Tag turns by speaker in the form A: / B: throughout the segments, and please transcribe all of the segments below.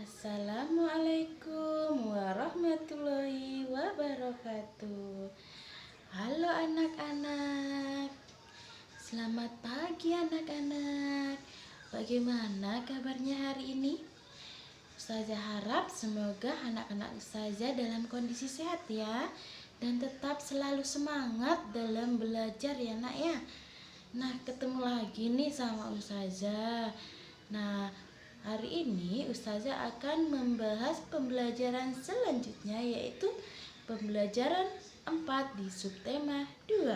A: Assalamualaikum warahmatullahi wabarakatuh. Halo anak-anak, selamat pagi anak-anak. Bagaimana kabarnya hari ini? Ustazah harap semoga anak-anak Ustazah dalam kondisi sehat ya, dan tetap selalu semangat dalam belajar ya nak ya. Nah, ketemu lagi nih sama Ustazah. Nah, hari ini Ustazah akan membahas pembelajaran selanjutnya, yaitu pembelajaran 4 di subtema 2.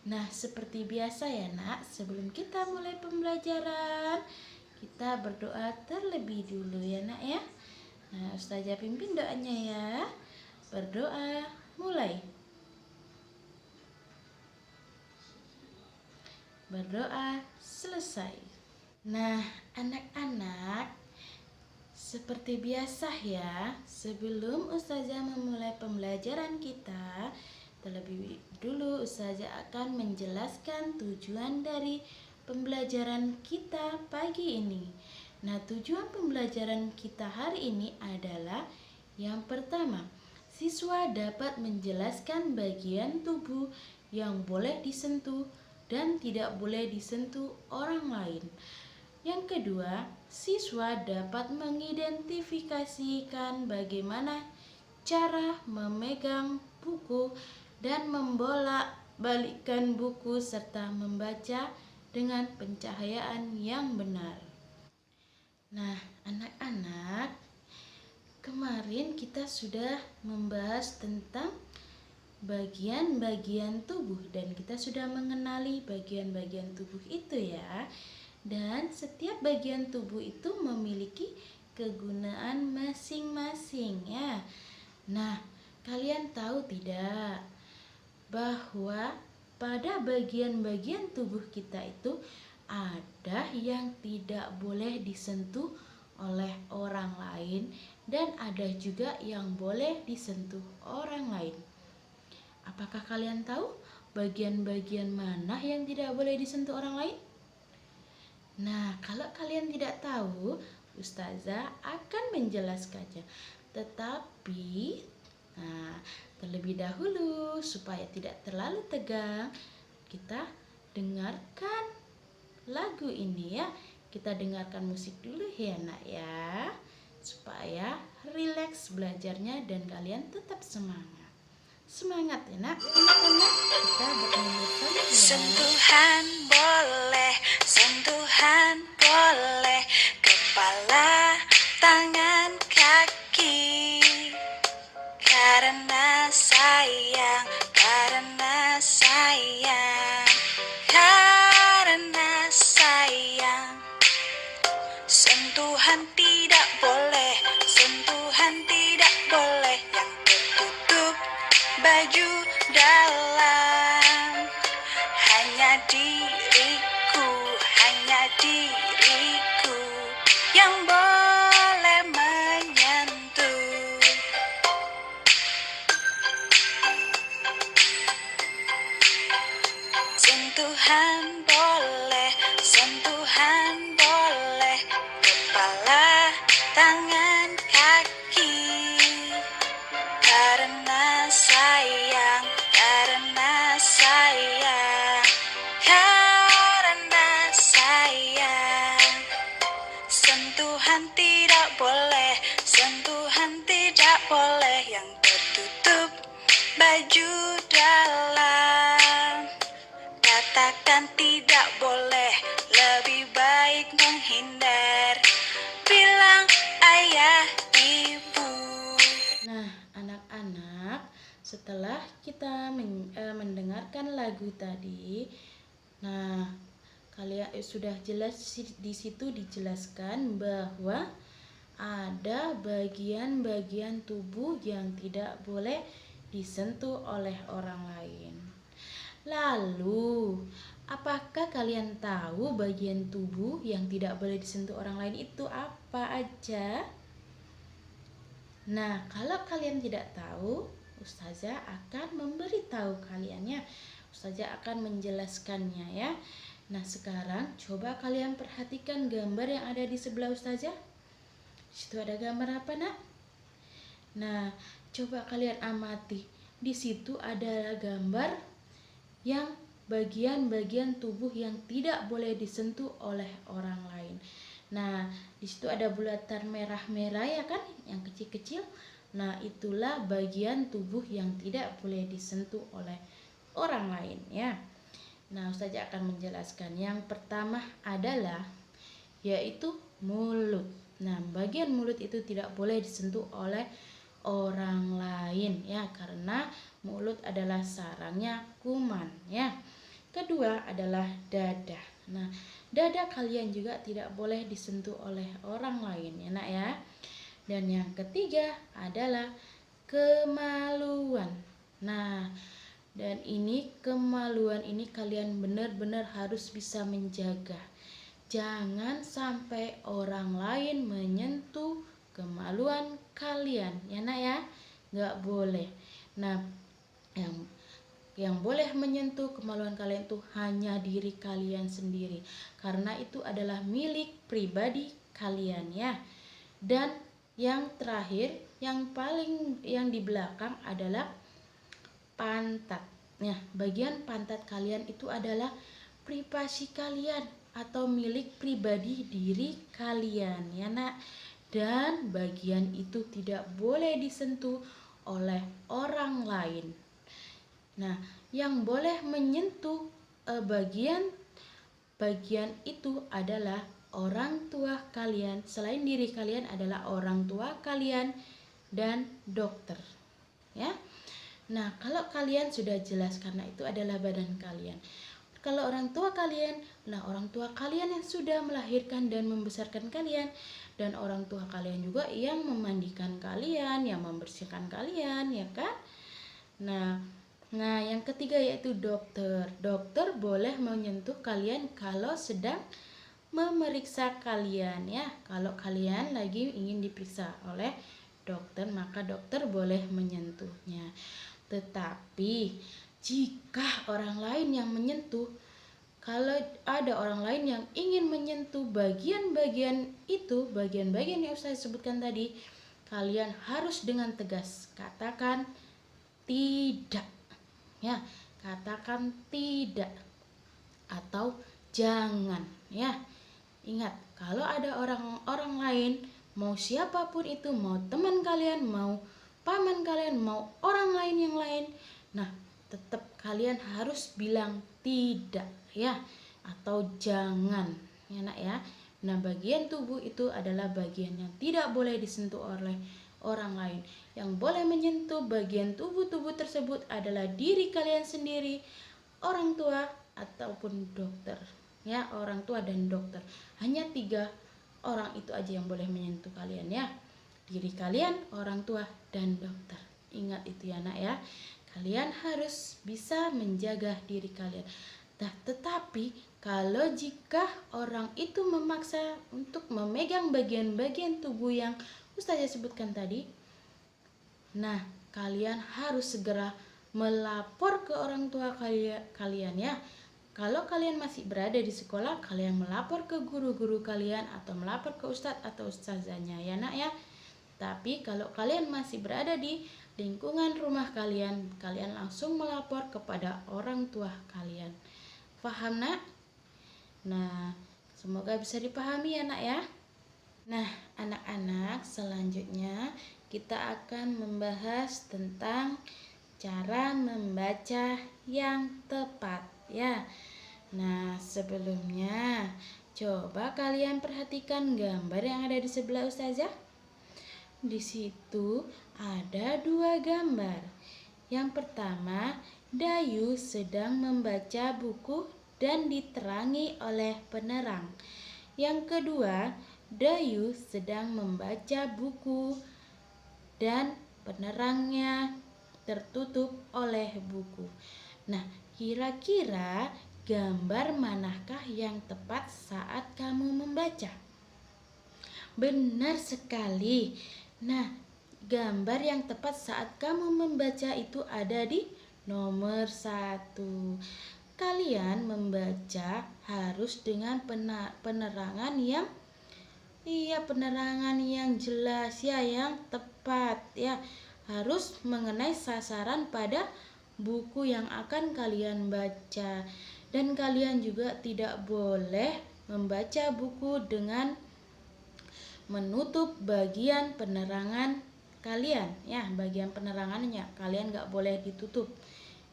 A: Nah, seperti biasa ya nak, sebelum kita mulai pembelajaran, kita berdoa terlebih dulu ya nak ya. Nah, Ustazah pimpin doanya ya. Berdoa, mulai. Berdoa, selesai. Nah, anak-anak, seperti biasa ya, sebelum Ustazah memulai pembelajaran kita, terlebih dulu Ustazah akan menjelaskan tujuan dari pembelajaran kita pagi ini. Nah, tujuan pembelajaran kita hari ini adalah yang pertama, siswa dapat menjelaskan bagian tubuh yang boleh disentuh dan tidak boleh disentuh orang lain. Yang kedua, siswa dapat mengidentifikasikan bagaimana cara memegang buku dan membolak-balikkan buku serta membaca dengan pencahayaan yang benar. Nah, anak-anak, kemarin kita sudah membahas tentang bagian-bagian tubuh dan kita sudah mengenali bagian-bagian tubuh itu ya. Dan setiap bagian tubuh itu memiliki kegunaan masing-masing ya. Nah, kalian tahu tidak bahwa pada bagian-bagian tubuh kita itu ada yang tidak boleh disentuh oleh orang lain dan ada juga yang boleh disentuh orang lain. Apakah kalian tahu bagian-bagian mana yang tidak boleh disentuh orang lain? Nah, kalau kalian tidak tahu, Ustazah akan menjelaskannya. Tetapi, terlebih dahulu supaya tidak terlalu tegang, kita dengarkan lagu ini ya. Kita dengarkan musik dulu ya nak ya, supaya rileks belajarnya dan kalian tetap semangat. Semangat ya nak, anak-anak, kita bernyanyi sama ya.
B: Sentuhan boleh, sentuhan boleh, kepala, tangan, kaki. Karena sayang, karena sayang, karena sayang. Sentuhan tidak boleh, sentuhan tidak boleh yang tertutup baju dalam. Hanya diriku yang boleh menyentuh. Sentuhan boleh, sentuhan boleh, kepala, tangan, kaki. Karena sayang, karena sayang, karena sayang. Sentuhan tidak boleh, sentuhan tidak boleh yang tertutup baju dalam. Katakan tidak boleh, lebih baik menghindar. Bilang ayah, ibu.
A: Nah, anak-anak, setelah kita mendengarkan lagu tadi, nah, kalian sudah jelas di situ dijelaskan bahwa ada bagian-bagian tubuh yang tidak boleh disentuh oleh orang lain. Lalu, apakah kalian tahu bagian tubuh yang tidak boleh disentuh orang lain itu apa aja? Nah, kalau kalian tidak tahu, Ustazah akan memberitahu kaliannya. Ustazah akan menjelaskannya ya. Nah, sekarang coba kalian perhatikan gambar yang ada di sebelah Ustazah. Situ ada gambar apa, Nak? Nah, coba kalian amati. Di situ ada gambar yang bagian-bagian tubuh yang tidak boleh disentuh oleh orang lain. Nah, di situ ada bulatan merah-merah ya kan, yang kecil-kecil. Nah, itulah bagian tubuh yang tidak boleh disentuh oleh orang lain ya. Nah, Ustazah akan menjelaskan. Yang pertama adalah yaitu mulut. Nah, bagian mulut itu tidak boleh disentuh oleh orang lain ya, karena mulut adalah sarangnya kuman ya. Kedua adalah dada. Nah, dada kalian juga tidak boleh disentuh oleh orang lain ya, Nak ya. Dan yang ketiga adalah kemaluan. Nah, dan ini kemaluan ini kalian benar-benar harus bisa menjaga. Jangan sampai orang lain menyentuh kemaluan kalian ya, Nak ya. Nggak boleh. Nah, yang boleh menyentuh kemaluan kalian itu hanya diri kalian sendiri, karena itu adalah milik pribadi kalian ya. Dan yang terakhir, yang di belakang adalah pantat. Nah, bagian pantat kalian itu adalah privasi kalian atau milik pribadi diri kalian ya, Nak. Dan bagian itu tidak boleh disentuh oleh orang lain. Nah, yang boleh menyentuh bagian itu adalah orang tua kalian. Selain diri kalian adalah orang tua kalian dan dokter ya. Nah, kalau kalian sudah jelas karena itu adalah badan kalian. Kalau orang tua kalian, nah orang tua kalian yang sudah melahirkan dan membesarkan kalian, dan orang tua kalian juga yang memandikan kalian, yang membersihkan kalian ya kan. Nah, yang ketiga yaitu dokter. Dokter boleh menyentuh kalian kalau sedang memeriksa kalian ya. Kalau kalian lagi ingin diperiksa oleh dokter, maka dokter boleh menyentuhnya. Tetapi jika orang lain yang menyentuh, kalau ada orang lain yang ingin menyentuh bagian-bagian itu, bagian-bagian yang saya sebutkan tadi, kalian harus dengan tegas katakan tidak ya, katakan tidak atau jangan ya. Ingat, kalau ada orang lain, mau siapapun itu, mau teman kalian, mau paman kalian, mau orang lain yang lain, nah tetap kalian harus bilang tidak ya, atau jangan ya, Nak ya. Nah, bagian tubuh itu adalah bagian yang tidak boleh disentuh oleh orang lain. Yang boleh menyentuh bagian tubuh tersebut adalah diri kalian sendiri, orang tua ataupun dokter ya. Orang tua dan dokter, hanya 3 orang itu aja yang boleh menyentuh kalian ya. Diri kalian, orang tua, dan dokter. Ingat itu ya, Nak ya. Kalian harus bisa menjaga diri kalian. Nah, tetapi kalau jika orang itu memaksa untuk memegang bagian-bagian tubuh yang Ustazah sebutkan tadi, nah kalian harus segera melapor ke orang tua kalian ya. Kalau kalian masih berada di sekolah, kalian melapor ke guru-guru kalian atau melapor ke ustadz atau ustazahnya ya, Nak ya. Tapi kalau kalian masih berada di lingkungan rumah kalian, kalian langsung melapor kepada orang tua kalian. Paham, Nak? Nah, semoga bisa dipahami ya, Nak ya. Nah, anak-anak, selanjutnya kita akan membahas tentang cara membaca yang tepat ya. Nah, sebelumnya coba kalian perhatikan gambar yang ada di sebelah Ustazah. Di situ ada 2 gambar. Yang pertama, Dayu sedang membaca buku dan diterangi oleh penerang. Yang kedua, Dayu sedang membaca buku dan penerangnya tertutup oleh buku. Nah, kira-kira gambar manakah yang tepat saat kamu membaca? Benar sekali. Nah, gambar yang tepat saat kamu membaca itu ada di nomor 1. Kalian membaca harus dengan penerangan yang Iya, penerangan yang jelas ya, yang tepat ya. Harus mengenai sasaran pada buku yang akan kalian baca. Dan kalian juga tidak boleh membaca buku dengan menutup bagian penerangan kalian ya, bagian penerangannya kalian gak boleh ditutup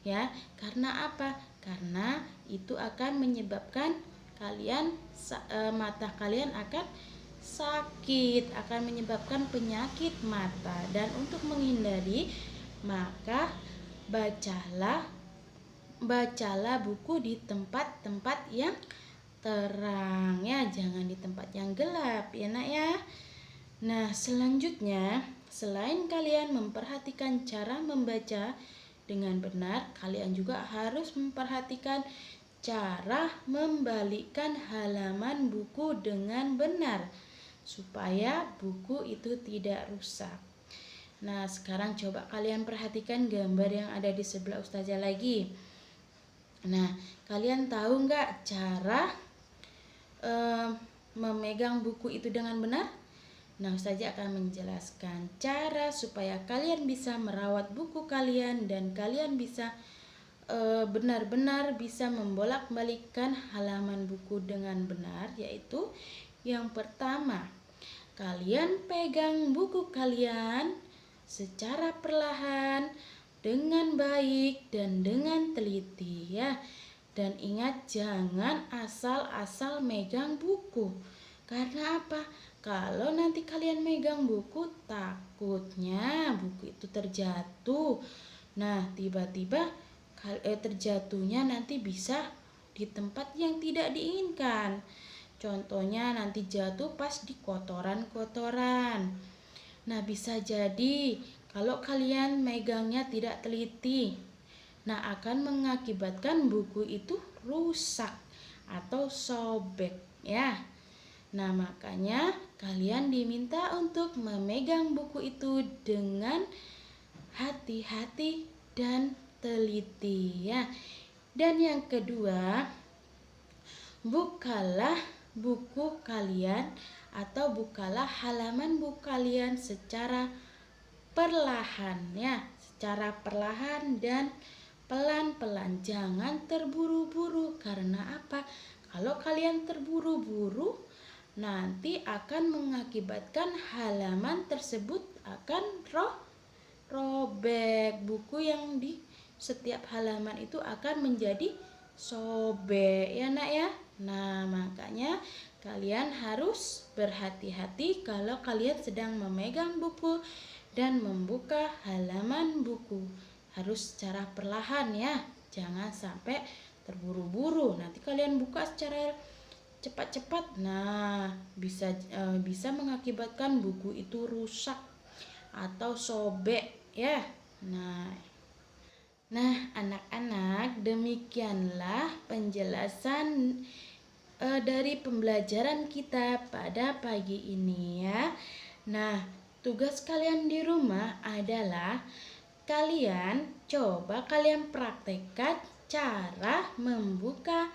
A: ya. Karena apa? Karena itu akan menyebabkan kalian mata kalian akan sakit, akan menyebabkan penyakit mata. Dan untuk menghindari, maka bacalah buku di tempat-tempat yang terang ya, jangan di tempat yang gelap ya nak ya. Nah, selanjutnya selain kalian memperhatikan cara membaca dengan benar, kalian juga harus memperhatikan cara membalikkan halaman buku dengan benar supaya buku itu tidak rusak. Nah, sekarang coba kalian perhatikan gambar yang ada di sebelah Ustazah lagi. Nah, kalian tahu nggak cara memegang buku itu dengan benar? Nah, Ustazah akan menjelaskan cara supaya kalian bisa merawat buku kalian dan kalian bisa benar-benar bisa membolak-balikkan halaman buku dengan benar, yaitu yang pertama, kalian pegang buku kalian secara perlahan, dengan baik dan dengan teliti ya. Dan ingat, jangan asal-asal megang buku. Karena apa? Kalau nanti kalian megang buku, takutnya buku itu terjatuh. Nah, tiba-tiba terjatuhnya nanti bisa di tempat yang tidak diinginkan. Contohnya nanti jatuh pas di kotoran-kotoran. Nah, bisa jadi kalau kalian megangnya tidak teliti, nah akan mengakibatkan buku itu rusak atau sobek ya. Nah, makanya kalian diminta untuk memegang buku itu dengan hati-hati dan teliti ya. Dan yang kedua, bukalah buku kalian atau bukalah halaman buku kalian secara perlahan ya, secara perlahan dan pelan-pelan, jangan terburu-buru. Karena apa? Kalau kalian terburu-buru, nanti akan mengakibatkan halaman tersebut akan robek. Buku yang di setiap halaman itu akan menjadi sobek ya nak ya. Nah, makanya kalian harus berhati-hati kalau kalian sedang memegang buku dan membuka halaman buku. Harus secara perlahan ya, jangan sampai terburu-buru. Nanti kalian buka secara cepat-cepat, nah bisa mengakibatkan buku itu rusak atau sobek ya. Nah, anak-anak, demikianlah penjelasan dari pembelajaran kita pada pagi ini ya. Nah, tugas kalian di rumah adalah kalian praktekkan cara membuka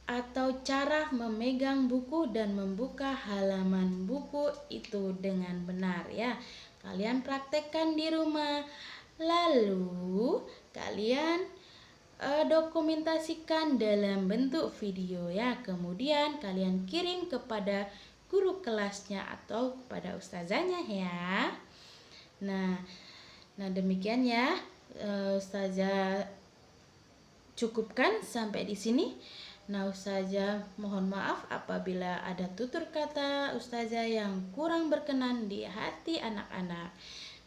A: atau cara memegang buku dan membuka halaman buku itu dengan benar ya. Kalian praktekkan di rumah. Lalu kalian dokumentasikan dalam bentuk video ya. Kemudian kalian kirim kepada guru kelasnya atau kepada ustazahnya ya. Nah demikian ya, Ustazah cukupkan sampai di sini. Nah, Ustazah mohon maaf apabila ada tutur kata Ustazah yang kurang berkenan di hati anak-anak.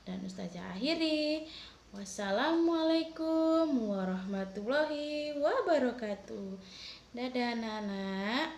A: Dan Ustazah akhiri. Wassalamualaikum warahmatullahi wabarakatuh. Dadah anak-anak.